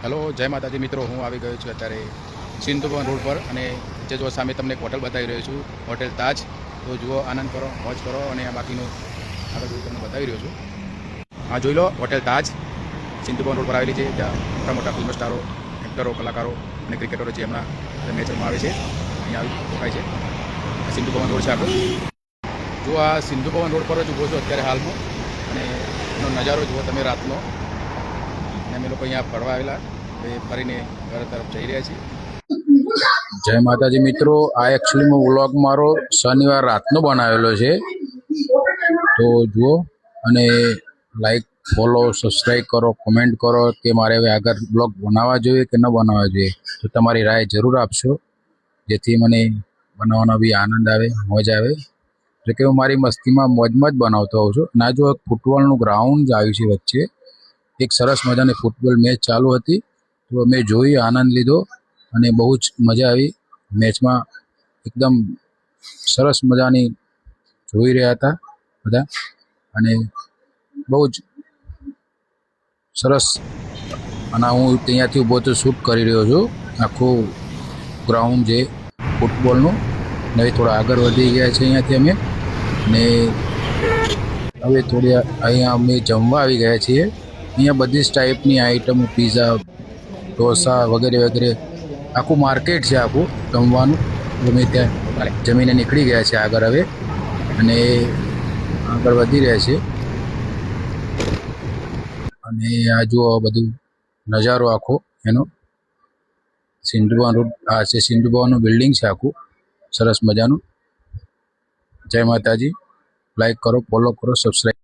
Hello, જય માતાજી મિત્રો. હું આવી ગયો છું અત્યારે સિંધુ ભવન રોડ પર અને જે જો સામે તમને એક હોટલ બતાવી રહ્યો છું, હોટેલ તાજ. તો જુઓ, આનંદ કરો, મોજ કરો અને આ બાકીનું આગળ તમને બતાવી રહ્યો છું. આ જોઈ લો, હોટેલ તાજ સિંધુ ભવન રોડ પર આવેલી છે. ત્યાં મોટા મોટા ફિલ્મ સ્ટારો, એક્ટરો, કલાકારો અને ક્રિકેટરો જે એમના મેચમાં આવે છે અહીંયા આવી દેખાય છે. આ સિંધુ ભવન રોડ છે આખો. જો આ સિંધુ ભવન રોડ પર જ ઊભો છો અત્યારે હાલમાં અને એનો નજારો જુઓ તમે રાતનો. અને અમે લોકો અહીંયા ફરવા આવેલા, ફરીને ઘર તરફ જઈ રહ્યા છીએ. જય માતાજી મિત્રો. આ એકચ્યુઅલીમાં વ્લોગ મારો શનિવાર રાતનો બનાવેલો છે. તો જુઓ અને લાઈક, ફોલો, સબસ્ક્રાઈબ કરો, કોમેન્ટ કરો કે મારે હવે આગળ બ્લોગ બનાવવા જોઈએ કે ન બનાવવા જોઈએ. તો તમારી રાય જરૂર આપશો, જેથી મને બનાવવાનો બી આનંદ આવે, મોજ આવે. જો કે હું મારી મસ્તીમાં મોજમાં જ બનાવતો હોઉં છું. ના, જો એક ફૂટબોલનું ગ્રાઉન્ડ જ આવ્યું છે વચ્ચે, એક સરસ મજાની ફૂટબોલ મેચ ચાલુ હતી. તો મેં જોઈ, આનંદ લીધો અને બહુ જ મજા આવી મેચમાં. એકદમ સરસ મજાની જોઈ રહ્યા હતા બધા અને બહુ જ સરસ. અને હું ત્યાંથી ઊભો તો શૂટ કરી રહ્યો છું આખું ગ્રાઉન્ડ જે ફૂટબોલનું. ને થોડા આગળ વધી ગયા છે અહીંયાથી અમે, ને હવે થોડી અહીંયા અમે જમવા આવી ગયા છીએ. અહીંયા બધી જ ટાઈપની આઈટમ, પીઝા, ઢોસા વગેરે વગેરે, આખું માર્કેટ છે આખું જમવાનું. અમે ત્યાં જમીને નીકળી ગયા છે આગળ હવે અને આગળ વધી રહ્યા છે. અને આ જુઓ બધું નજારો આખો એનો. સિંધુ ભવન રોડ આ છે, સિંધુ ભવનનું બિલ્ડિંગ છે આખું સરસ મજાનું. જય માતાજી. લાઈક કરો, ફોલો કરો, સબસ્ક્રાઈબ